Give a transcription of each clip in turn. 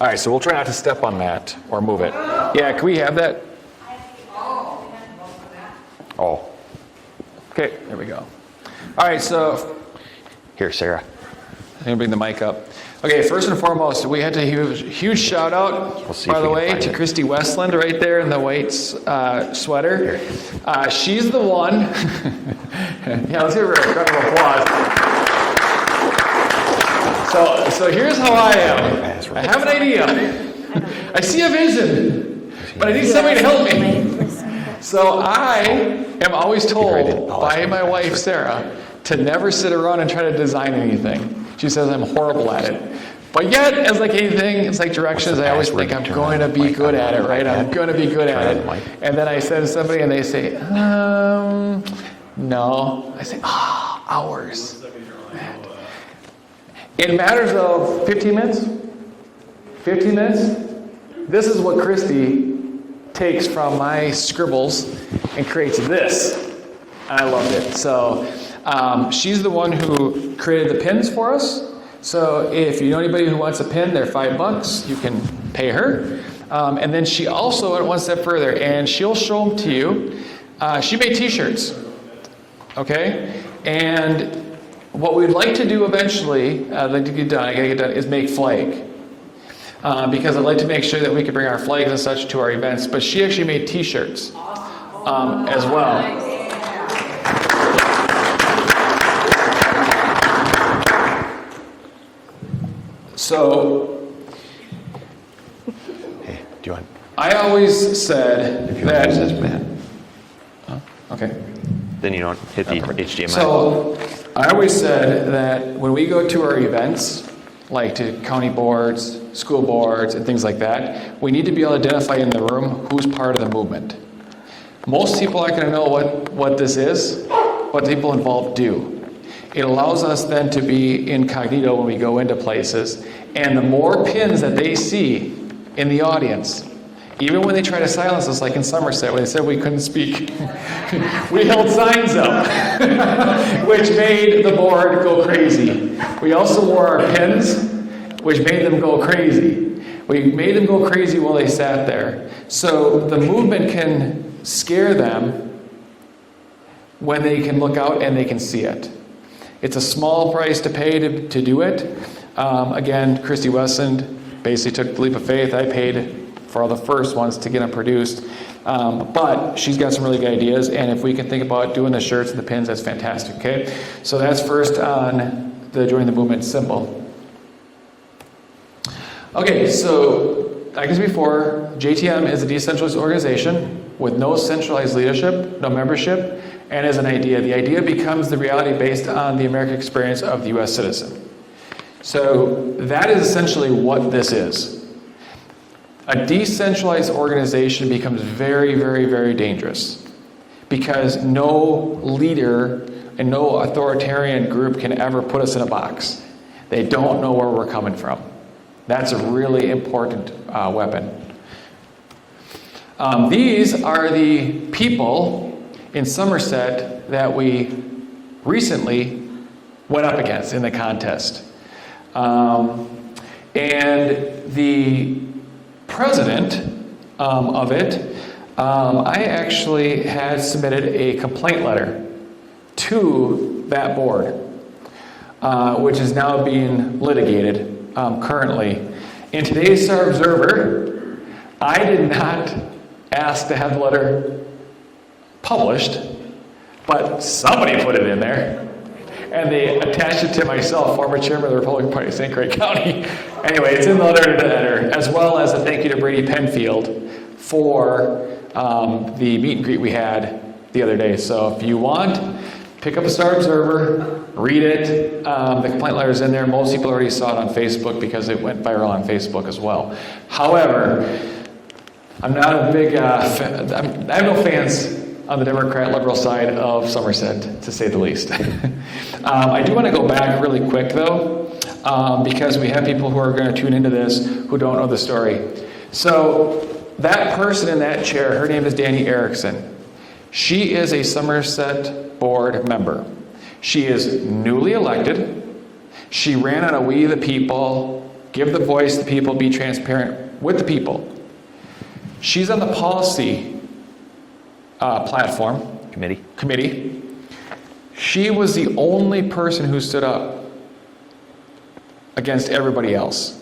All right, so we'll try not to step on that or move it. Yeah, can we have that? Oh. Okay, there we go. All right, so here, Sarah. I'm going to bring the mic up. Okay, first and foremost, we had to give a huge shout out, by the way, to Christy Westland right there in the white sweater. She's the one. Yeah, let's give her a round of applause. So here's how I am. I have an idea. I see a vision, but I need somebody to help me. So I am always told by my wife, Sarah, to never sit around and try to design anything. She says I'm horrible at it. But yet, as like anything, it's like directions, I always think I'm going to be good at it, right? I'm going to be good at it. And then I send somebody and they say, no. I say, hours. In matters of 15 minutes, this is what Christy takes from my scribbles and creates this. I loved it. So she's the one who created the pins for us. So if you know anybody who wants a pin, they're $5. You can pay her. And then she also went one step further, and she'll show them to you. She made T-shirts. Okay? And what we'd like to do eventually, I gotta get done, is make flag. Because I'd like to make sure that we can bring our flags and such to our events. But she actually made T-shirts as well. So, hey, do you want? I always said if you that. Want to use this, man. Okay. Then you don't hit the HDMI. So, I always said that when we go to our events, like to county boards, school boards, and things like that, we need to be able to identify in the room who's part of the movement. Most people aren't going to know what this is, what people involved do. It allows us then to be incognito when we go into places, and the more pins that they see in the audience, even when they try to silence us, like in Somerset, when they said we couldn't speak, we held signs up, which made the board go crazy. We also wore our pins, which made them go crazy. We made them go crazy while they sat there. So the movement can scare them when they can look out and they can see it. It's a small price to pay to do it. Again, Christy Westland basically took the leap of faith. I paid for all the first ones to get them produced. But she's got some really good ideas, and if we can think about doing the shirts and the pins, that's fantastic, okay? So that's first on the Join the Movement symbol. Okay, so like I said before, JTM is a decentralized organization with no centralized leadership, no membership, and as an idea. The idea becomes the reality based on the American experience of the U.S. citizen. So that is essentially what this is. A decentralized organization becomes very, very, very dangerous because no leader and no authoritarian group can ever put us in a box. They don't know where we're coming from. That's a really important weapon. These are the people in Somerset that we recently went up against in the contest. And the president of it, I actually had submitted a complaint letter to that board, which is now being litigated currently. In today's Star Observer, I did not ask to have the letter published, but somebody put it in there. And they attached it to myself, former chairman of the Republican Party of St. Croix County. Anyway, it's in the letter to the editor, as well as a thank you to Brady Penfield for the meet and greet we had the other day. So if you want, pick up a Star Observer, read it. The complaint letter is in there. Most people already saw it on Facebook because it went viral on Facebook as well. However, I'm not a big, I have no fans on the Democrat liberal side of Somerset, to say the least. I do want to go back really quick, though, because we have people who are going to tune into this who don't know the story. So that person in that chair, her name is Danny Erickson. She is a Somerset board member. She is newly elected. She ran on a We the People give the voice to people, be transparent with the people. She's on the policy platform committee. She was the only person who stood up against everybody else.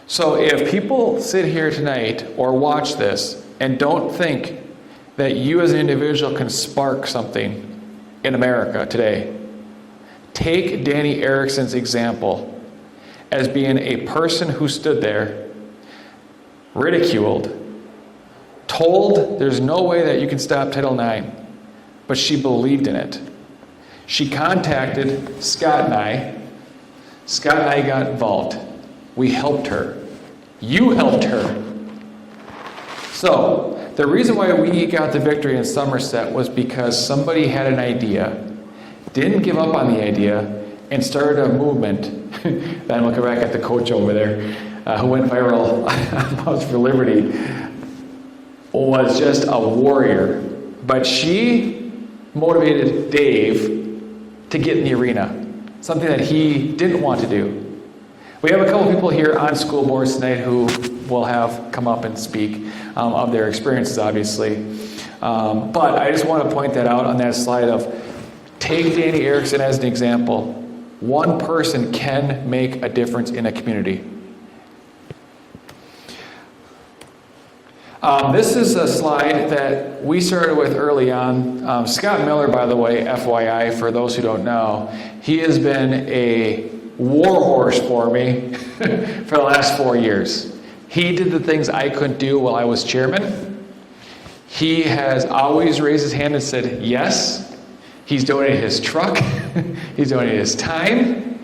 So if people sit here tonight or watch this and don't think that you as an individual can spark something in America today, take Danny Erickson's example as being a person who stood there, ridiculed, told there's no way that you can stop Title IX, but she believed in it. She contacted Scott and I. Scott and I got involved. We helped her. You helped her. So, the reason why we got the victory in Somerset was because somebody had an idea, didn't give up on the idea, and started a movement. Then I'm looking back at the coach over there, who went viral on Moms for Liberty, was just a warrior. But she motivated Dave to get in the arena, something that he didn't want to do. We have a couple people here on school boards tonight who will have come up and speak of their experiences, obviously. But I just want to point that out on that slide of take Danny Erickson as an example. One person can make a difference in a community. This is a slide that we started with early on. Scott Miller, by the way, FYI, for those who don't know, he has been a warhorse for me for the last 4 years. He did the things I couldn't do while I was chairman. He has always raised his hand and said yes. He's donated his truck. He's donated his time.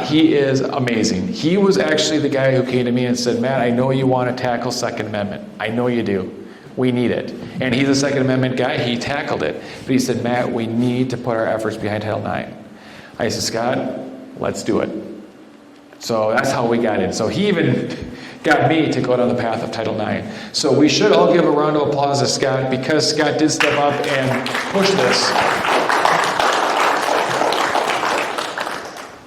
He is amazing. He was actually the guy who came to me and said, Matt, I know you want to tackle Second Amendment. I know you do. We need it. And he's a Second Amendment guy. He tackled it. But he said, Matt, we need to put our efforts behind Title IX. I said, Scott, let's do it. So that's how we got in. So he even got me to go down the path of Title IX. So we should all give a round of applause to Scott because Scott did step up and push this.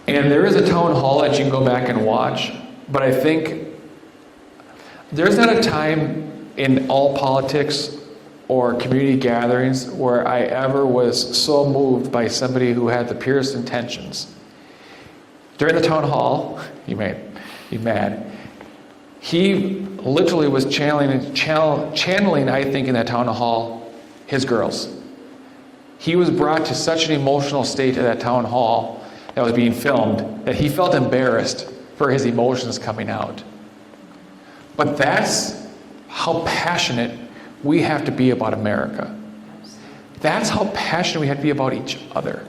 And there is a town hall that you can go back and watch, but I think there's not a time in all politics or community gatherings where I ever was so moved by somebody who had the purest intentions. During the town hall, you may be mad, he literally was channeling, I think, in that town hall, his girls. He was brought to such an emotional state at that town hall that was being filmed that he felt embarrassed for his emotions coming out. But that's how passionate we have to be about America. That's how passionate we have to be about each other.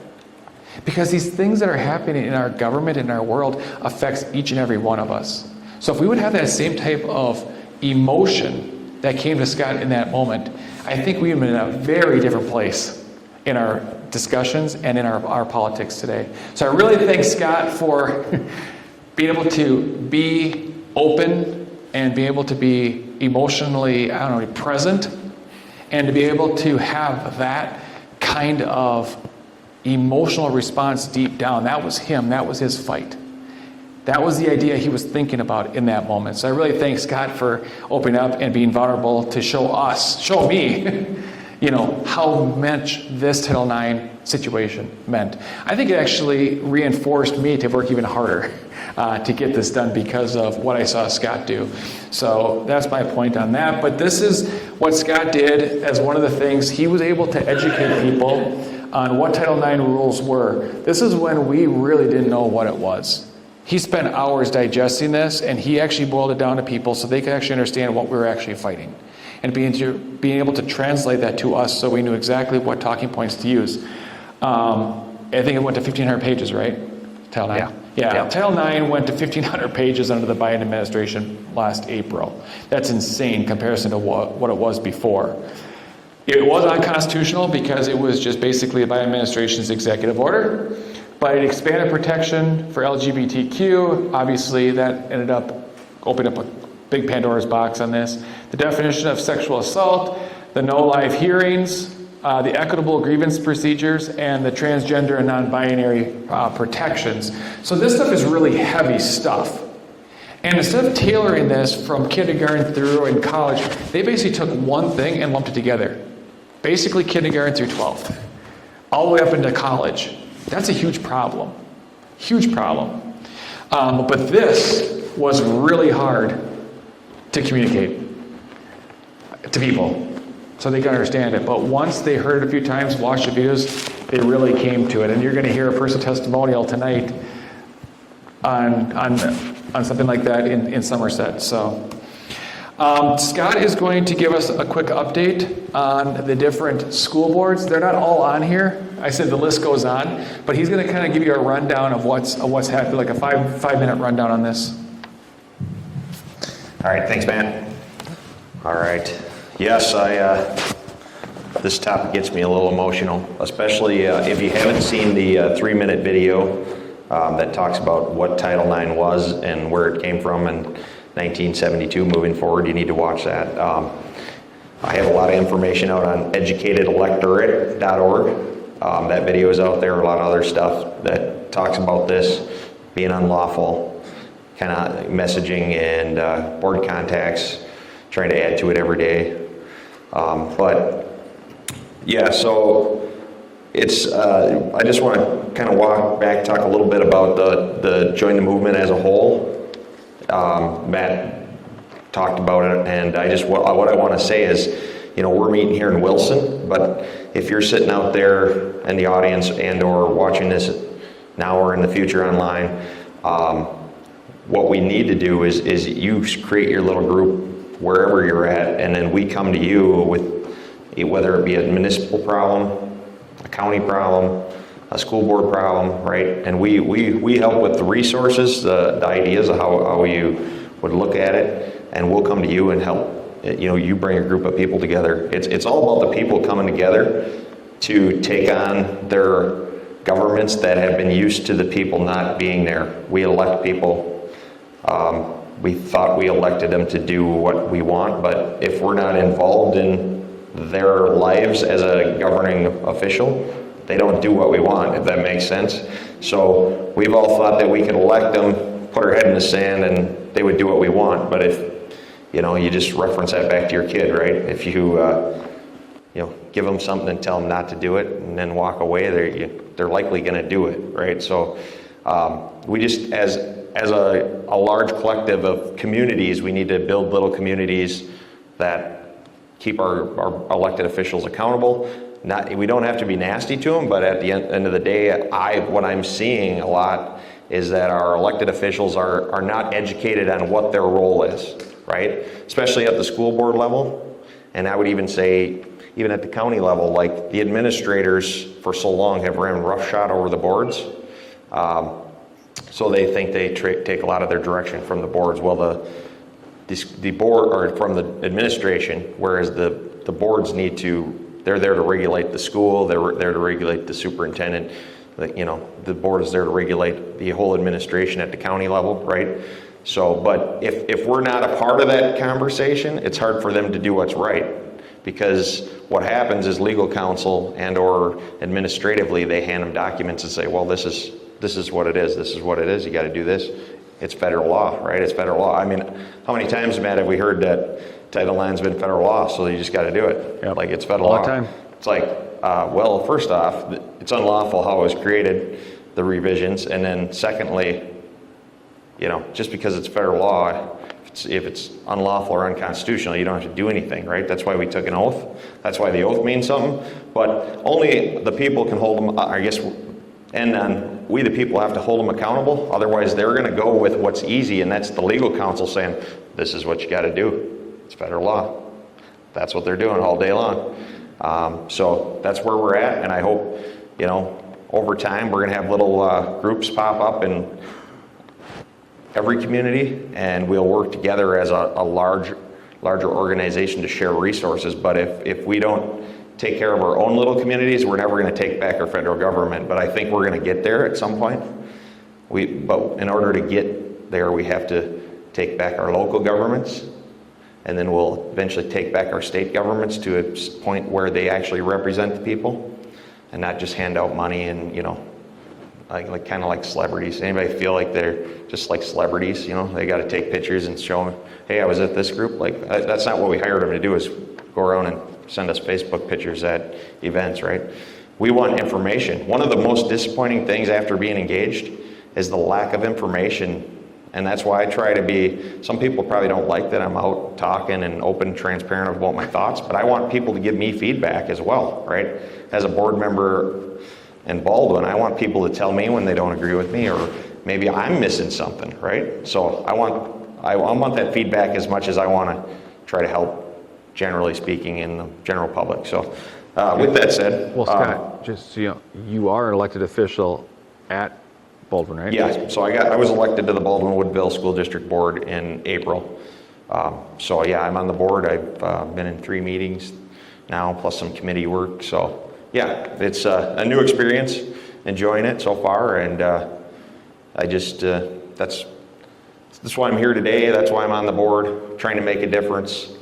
Because these things that are happening in our government and our world affects each and every one of us. So if we would have that same type of emotion that came to Scott in that moment, I think we would have been in a very different place in our discussions and in our politics today. So I really thank Scott for being able to be open and be able to be emotionally, present, and to be able to have that kind of emotional response deep down. That was him. That was his fight. That was the idea he was thinking about in that moment. So I really thank Scott for opening up and being vulnerable to show me, how much this Title IX situation meant. I think it actually reinforced me to work even harder to get this done because of what I saw Scott do. So that's my point on that. But this is what Scott did as one of the things. He was able to educate people on what Title IX rules were. This is when we really didn't know what it was. He spent hours digesting this, and he actually boiled it down to people so they could actually understand what we were actually fighting. And being able to translate that to us so we knew exactly what talking points to use. I think it went to 1,500 pages, right? Title IX? Yeah. Title IX went to 1,500 pages under the Biden administration last April. That's insane in comparison to what it was before. It was unconstitutional because it was just basically the Biden administration's executive order, but it expanded protection for LGBTQ. Obviously, that ended up opening up a big Pandora's box on this. The definition of sexual assault, the no live hearings, the equitable grievance procedures, and the transgender and non-binary protections. So this stuff is really heavy stuff. And instead of tailoring this from kindergarten through and college, they basically took one thing and lumped it together. Basically kindergarten through 12th, all the way up into college. That's a huge problem. Huge problem. But this was really hard to communicate to people so they could understand it. But once they heard it a few times, watched the videos, they really came to it. And you're going to hear a personal testimonial tonight on something like that in Somerset. So Scott is going to give us a quick update on the different school boards. They're not all on here. I said the list goes on, but he's going to kind of give you a rundown of what's happened, like a five-minute rundown on this. All right, thanks, Matt. All right. Yes, this topic gets me a little emotional, especially if you haven't seen the 3-minute video that talks about what Title IX was and where it came from in 1972 moving forward. You need to watch that. I have a lot of information out on educatedelectorate.org. That video is out there, a lot of other stuff that talks about this being unlawful, kind of messaging and board contacts, trying to add to it every day. But yeah, so it's, I just want to kind of walk back, talk a little bit about the Join the Movement as a whole. Matt talked about it, and what I want to say is, you know, we're meeting here in Wilson, but if you're sitting out there in the audience and or watching this now or in the future online, what we need to do is you create your little group wherever you're at, and then we come to you with, whether it be a municipal problem, a county problem, a school board problem, right? And we help with the resources, the ideas of how you would look at it, and we'll come to you and help. You know, you bring a group of people together. It's all about the people coming together to take on their governments that have been used to the people not being there. We elect people. We thought we elected them to do what we want, but if we're not involved in their lives as a governing official, they don't do what we want, if that makes sense. So we've all thought that we could elect them, put our head in the sand, and they would do what we want. But if, you know, you just reference that back to your kid, right? If you, you know, give them something and tell them not to do it and then walk away, they're likely going to do it, right? So we just, as a large collective of communities, we need to build little communities that keep our elected officials accountable. We don't have to be nasty to them, but at the end of the day, what I'm seeing a lot is that our elected officials are not educated on what their role is, right? Especially at the school board level, and I would even say, even at the county level, like the administrators for so long have ran roughshod over the boards. So they think they take a lot of their direction from the boards. Well, the board, or from the administration, whereas the boards need to, they're there to regulate the school, they're there to regulate the superintendent, you know, the board is there to regulate the whole administration at the county level, right? So, but if we're not a part of that conversation, it's hard for them to do what's right. Because what happens is legal counsel and or administratively, they hand them documents and say, well, this is what it is, this is what it is, you got to do this. It's federal law, right? It's federal law. I mean, how many times, Matt, have we heard that Title IX's been federal law, so you just got to do it? Yep. Like, it's federal law. All the time. It's like, well, first off, it's unlawful how it was created, the revisions, and then secondly, you know, just because it's federal law, if it's unlawful or unconstitutional, you don't have to do anything, right? That's why we took an oath. That's why the oath means something. But only the people can hold them, I guess, and then we the people have to hold them accountable. Otherwise, they're going to go with what's easy, and that's the legal counsel saying, this is what you got to do. It's federal law. That's what they're doing all day long. So that's where we're at, and I hope, you know, over time we're going to have little groups pop up in every community, and we'll work together as a larger organization to share resources. But if we don't take care of our own little communities, we're never going to take back our federal government. But I think we're going to get there at some point. But in order to get there, we have to take back our local governments and then we'll eventually take back our state governments to a point where they actually represent the people and not just hand out money and, like kind of like celebrities. Anybody feel like they're just like celebrities? They got to take pictures and show them, hey, I was at this group. Like that's not what we hired them to do, is go around and send us Facebook pictures at events, right? We want information. One of the most disappointing things after being engaged is the lack of information. And that's why I try to be, some people probably don't like that I'm out talking and open, transparent about my thoughts, but I want people to give me feedback as well, right? As a board member in Baldwin, I want people to tell me when they don't agree with me, or maybe I'm missing something, right? So I want that feedback as much as I want to try to help, generally speaking, in the general public. So with that said. Well, Scott, just so you know, you are an elected official at Baldwin, right? Yeah, so I was elected to the Baldwin-Woodville School District Board in April. So yeah, I'm on the board. I've been in 3 meetings now, plus some committee work. So yeah, it's a new experience, enjoying it so far, and I just, that's why I'm here today. That's why I'm on the board, trying to make a difference.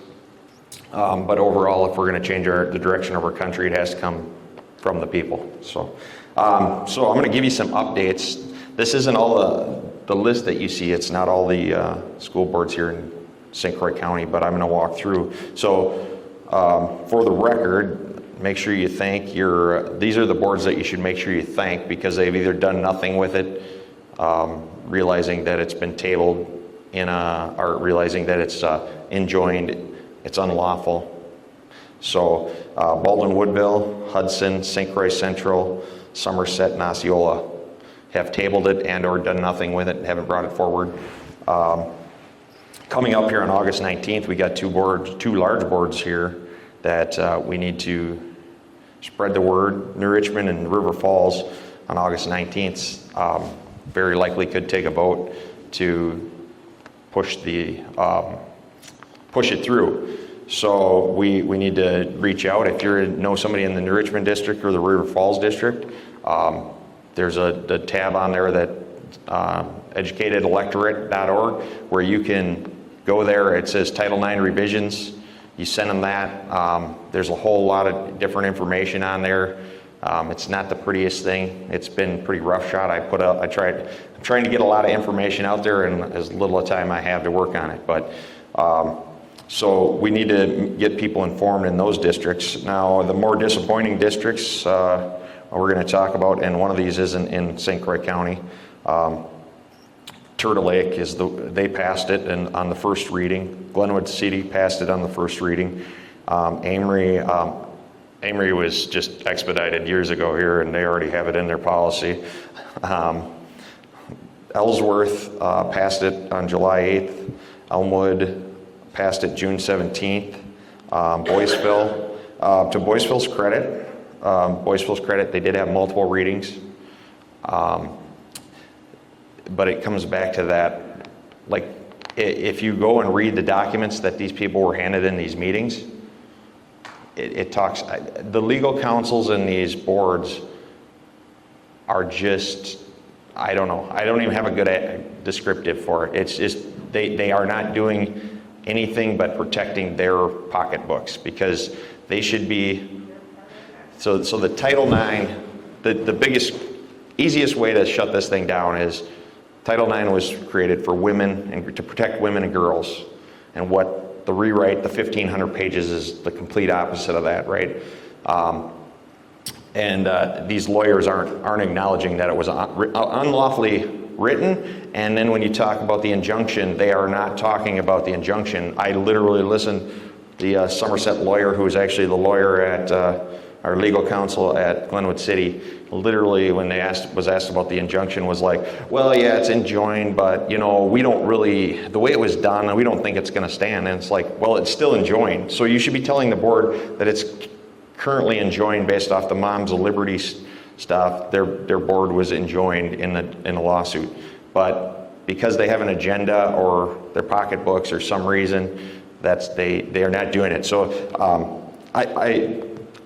But overall, if we're going to change the direction of our country, it has to come from the people. So I'm going to give you some updates. This isn't all the list that you see. It's not all the school boards here in St. Croix County, but I'm going to walk through. So for the record, make sure you thank these are the boards that you should make sure you thank, because they've either done nothing with it, realizing that it's been tabled or realizing that it's enjoined, it's unlawful. So Baldwin Woodville, Hudson, St. Croix Central, Somerset, and Osceola have tabled it and or done nothing with it and haven't brought it forward. Coming up here on August 19th, we got two large boards here that we need to spread the word. New Richmond and River Falls on August 19th very likely could take a vote to push it through. So we need to reach out. If you know somebody in the New Richmond district or the River Falls district, there's a tab on there that educatedelectorate.org where you can go there. It says Title IX revisions. You send them that. There's a whole lot of different information on there. It's not the prettiest thing. It's been pretty roughshod. I'm trying to get a lot of information out there in as little time I have to work on it. But so we need to get people informed in those districts. Now, the more disappointing districts we're going to talk about, and one of these is in St. Croix County. Turtle Lake they passed it on the first reading. Glenwood City passed it on the first reading. Amory was just expedited years ago here, and they already have it in their policy. Ellsworth passed it on July 8th. Elmwood passed it June 17th. Boyceville, to Boyceville's credit, they did have multiple readings. But it comes back to that, like, if you go and read the documents that these people were handed in these meetings, it talks, the legal counsels in these boards are just, I don't know. I don't even have a good descriptive for it. It's just, they are not doing anything but protecting their pocketbooks, because they should be, so the Title IX, the biggest, easiest way to shut this thing down is Title IX was created for women and to protect women and girls. And what the rewrite, the 1,500 pages, is the complete opposite of that, right? These lawyers aren't acknowledging that it was unlawfully written. And then when you talk about the injunction, they are not talking about the injunction. I literally listened to the Somerset lawyer, who is actually the lawyer at our legal counsel at Glenwood City, literally when was asked about the injunction, was like, well, yeah, it's enjoined, but we don't really, the way it was done, we don't think it's going to stand. And it's like, well, it's still enjoined. So you should be telling the board that it's currently enjoined based off the Moms of Liberty stuff. Their board was enjoined in the lawsuit. But because they have an agenda or their pocketbooks or some reason, they are not doing it. So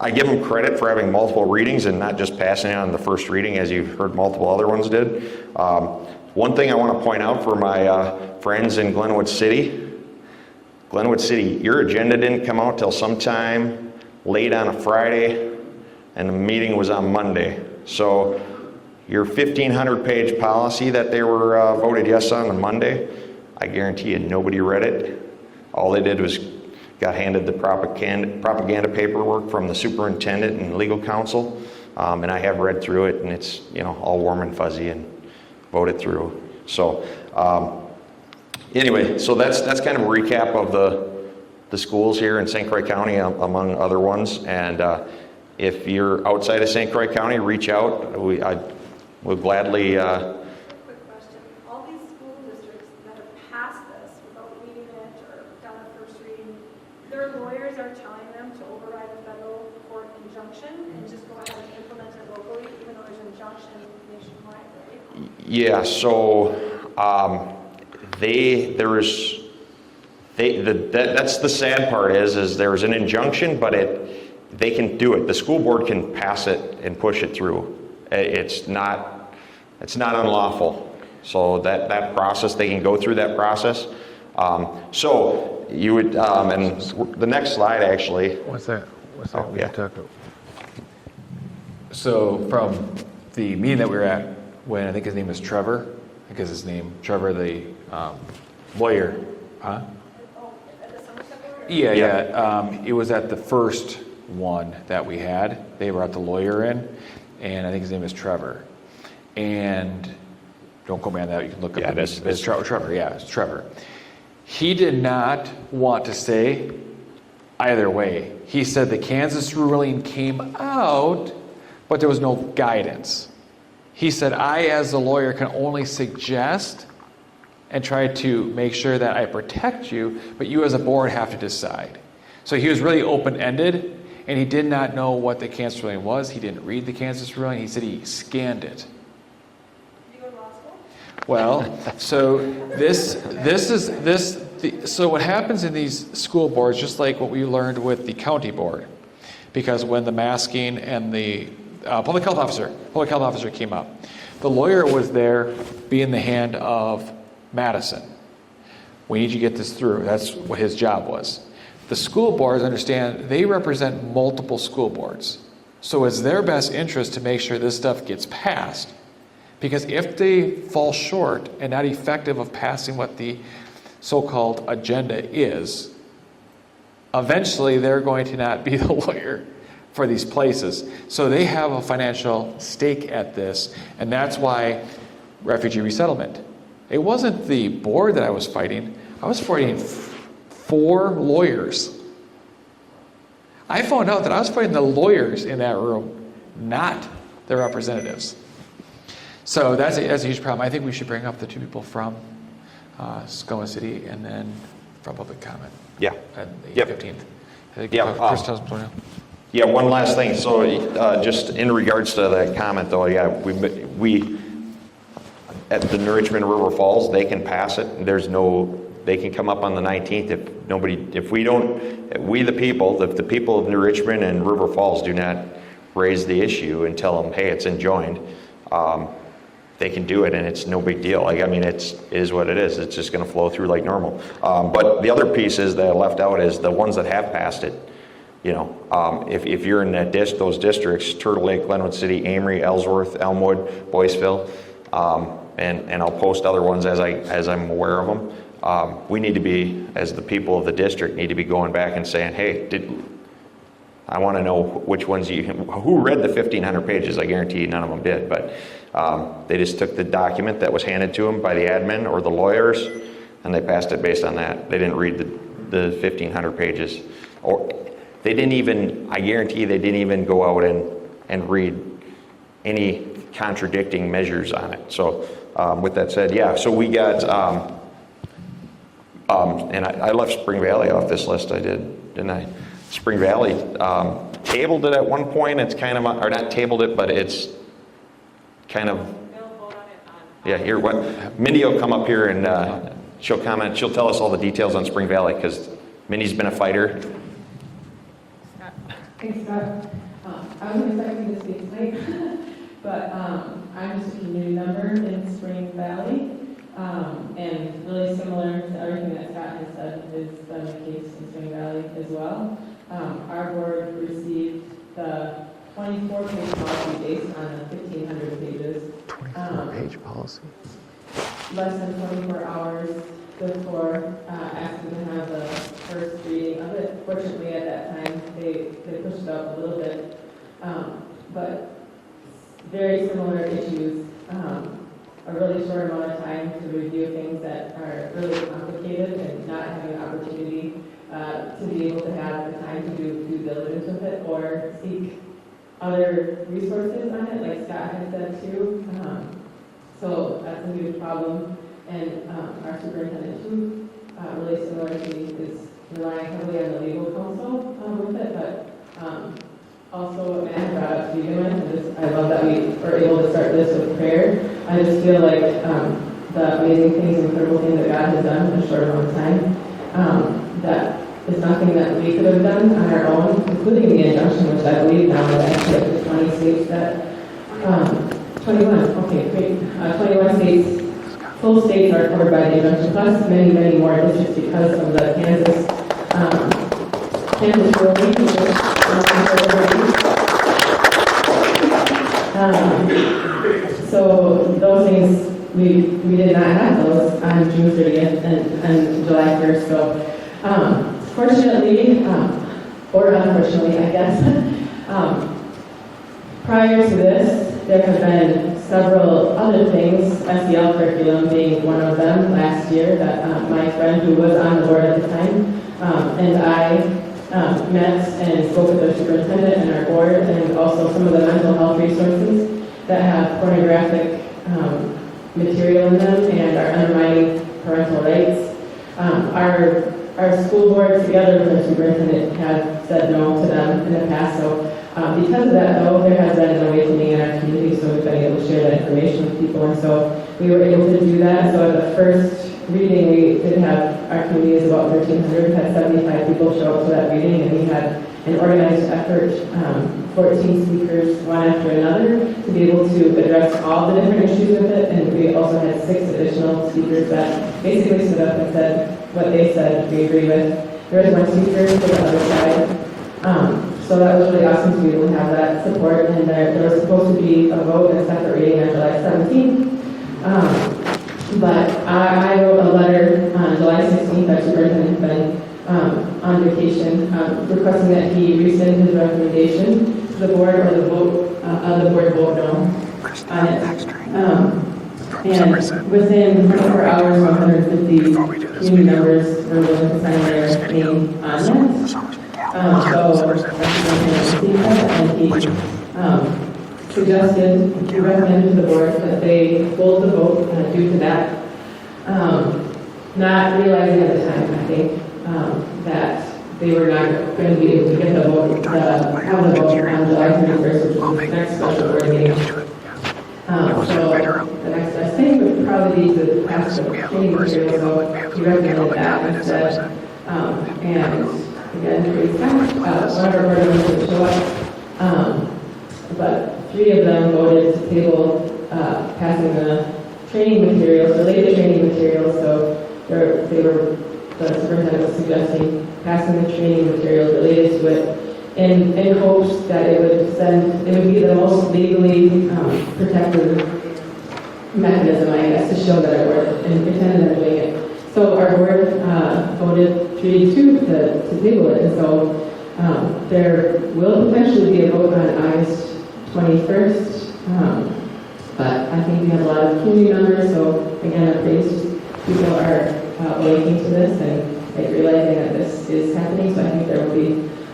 I give them credit for having multiple readings and not just passing it on the first reading, as you've heard multiple other ones did. One thing I want to point out for my friends in Glenwood City, Glenwood City, your agenda didn't come out till sometime late on a Friday, and the meeting was on Monday. So your 1,500-page policy that they were voted yes on Monday, I guarantee you nobody read it. All they did was got handed the propaganda paperwork from the superintendent and legal counsel, and I have read through it, and it's, you know, all warm and fuzzy and voted through. So anyway, so that's kind of a recap of the schools here in St. Croix County, among other ones. And if you're outside of St. Croix County, reach out. I will gladly. Quick question. All these school districts that have passed this without reading it or done a first reading, their lawyers are telling them to override a federal court injunction and just go ahead and implement it locally, even though there's an injunction nationwide, right? Yeah. So that's the sad part is there's an injunction, but they can do it. The school board can pass it and push it through. It's not unlawful. So that process, they can go through that process. So you would, and the next slide actually. What's that? Oh, yeah. So from the meeting that we were at, when I think his name was Trevor, I think is his name, Trevor, the lawyer, huh? Oh, at the Somerset board? Yeah. It was at the first one that we had. They brought the lawyer in, and I think his name is Trevor. And don't quote me on that. You can look up. Yeah, it's Trevor. Yeah, it's Trevor. He did not want to say either way. He said the Kansas ruling came out, but there was no guidance. He said, I, as a lawyer, can only suggest and try to make sure that I protect you, but you as a board have to decide. So he was really open-ended, and he did not know what the Kansas ruling was. He didn't read the Kansas ruling. He said he scanned it. Did you go to law school? Well, so so what happens in these school boards, just like what we learned with the county board, because when the masking and the public health officer came up, the lawyer was there being the hand of Madison. We need you to get this through. That's what his job was. The school boards understand they represent multiple school boards. So it's their best interest to make sure this stuff gets passed. Because if they fall short and not effective of passing what the so-called agenda is, eventually they're going to not be the lawyer for these places. So they have a financial stake at this, and that's why refugee resettlement. It wasn't the board that I was fighting. I was fighting 4 lawyers. I found out that I was fighting the lawyers in that room, not the representatives. So that's a huge problem. I think we should bring up the 2 people from Glenwood City and then from public comment. Yeah. At the Yep. 15th. I think Yeah, Chris tells them now. Yeah, one last thing. So just in regards to that comment though, yeah, we at the New Richmond River Falls, they can pass it. They can come up on the 19th if the people of New Richmond and River Falls do not raise the issue and tell them, hey, it's enjoined, they can do it and it's no big deal. Like, I mean, it is what it is. It's just going to flow through like normal. But the other piece is that I left out is the ones that have passed it. You know, if you're in those districts, Turtle Lake, Glenwood City, Amory, Ellsworth, Elmwood, Boyceville, and I'll post other ones as I'm aware of them. We need to be, as the people of the district, need to be going back and saying, hey, I want to know which ones who read the 1,500 pages. I guarantee you none of them did, but they just took the document that was handed to them by the admin or the lawyers, and they passed it based on that. They didn't read the 1,500 pages, or they didn't even. I guarantee they didn't even go out and read any contradicting measures on it. So with that said, yeah. So we got, and I left Spring Valley off this list. I did, didn't I? Spring Valley tabled it at one point. It's kind of, or not tabled it, but it's kind of. Yeah, here. What? Mindy will come up here and she'll comment. She'll tell us all the details on Spring Valley because Mindy's been a fighter. Thanks, Scott. I wasn't expecting to speak tonight, but I'm just a community member in Spring Valley, and really similar to everything that Scott has said has been the case in Spring Valley as well. Our board received the 24-page policy based on the 1,500 pages. 24-page policy. Less than 24 hours before asking to have the first reading of it. Fortunately, at that time, they pushed it up a little bit. But very similar issues. A really short amount of time to review things that are really complicated and not having an opportunity to be able to have the time to do due diligence with it or seek other resources on it, like Scott had said too. So that's a huge problem. And our superintendent too, really similar to me, is relying heavily on the legal counsel with it, but also what Matt brought up to begin with, I love that we were able to start this with prayer. I just feel like the amazing things and incredible things that God has done in a short amount of time, that is nothing that we could have done on our own, including the injunction, which I believe now is actually up to 20 states that, 21, okay, great, 21 states, full states are covered by the injunction, plus many, many more districts because of the Kansas ruling. So those things, we did not have those on June 30th and July 1st. So fortunately, or unfortunately, I guess, prior to this, there have been several other things, SEL curriculum being one of them last year, that my friend who was on the board at the time and I met and spoke with the superintendent and our board, and also some of the mental health resources that have pornographic material in them and are undermining parental rights. Our school board, together with our superintendent, have said no to them in the past. So because of that, though, there has been an awakening in our community, so we've been able to share that information with people, and so we were able to do that. So at the first reading, we did have, our community is about 1,300, had 75 people show up to that reading, and we had an organized effort, 14 speakers, one after another, to be able to address all the different issues with it, and we also had 6 additional speakers that basically stood up and said what they said we agree with. There was one speaker to the other side. So that was really awesome to be able to have that support, and there was supposed to be a vote and a separate reading on July 17th. But I wrote a letter on July 16th, our superintendent had been on vacation, requesting that he rescind his recommendation to the board, or the board vote no on it. And within 24 hours, 150 community members were willing to sign their name on that. So and he suggested, he recommended to the board that they hold the vote due to that. Not realizing at the time, I think, that they were not going to be able to get the vote, have the vote on July 31st, which was the next special board meeting. So the next best thing would probably be to pass the training material, so he recommended that instead. And again, praise God, one of our board members didn't show up, but 3 of them voted to table passing the training materials, related training materials, so the superintendent was suggesting passing the training materials related to it in hopes that it would be the most legally protective mechanism, I guess, to show that it worked and pretend they're doing it. So our board voted 3-2 to table it, and so there will potentially be a vote on August 21st, but I think we have a lot of community members, so again, I praise people are awakening to this and realizing that this is happening, so I think there will be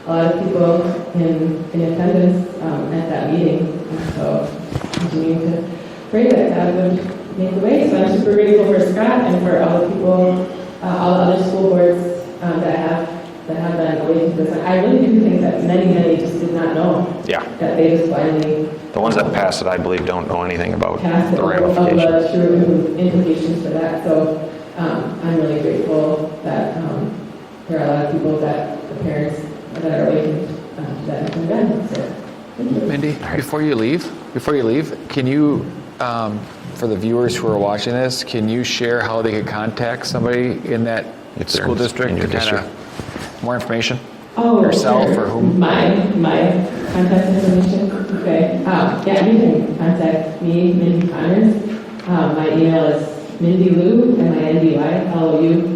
a lot of people in attendance at that meeting, and so continuing to pray that God would make the way. So I'm super grateful for Scott and for all the people, all the other school boards that have been awakened to this. I really do think that many just did not know that they just finally The ones that passed it, I believe, don't know anything about passed the of ramifications. the true implications for that. So I'm really grateful that there are a lot of people that the parents that are awakened that have been done. So thank you. Mindy, before you leave, can you for the viewers who are watching this, can you share how they could contact somebody in that If they're school in district your to kind of more information? Oh, Yourself sure. or whom? My contact information? Okay. Yeah, you can contact me, Mindy Connors. My email is mindylou, MINDY, LOU,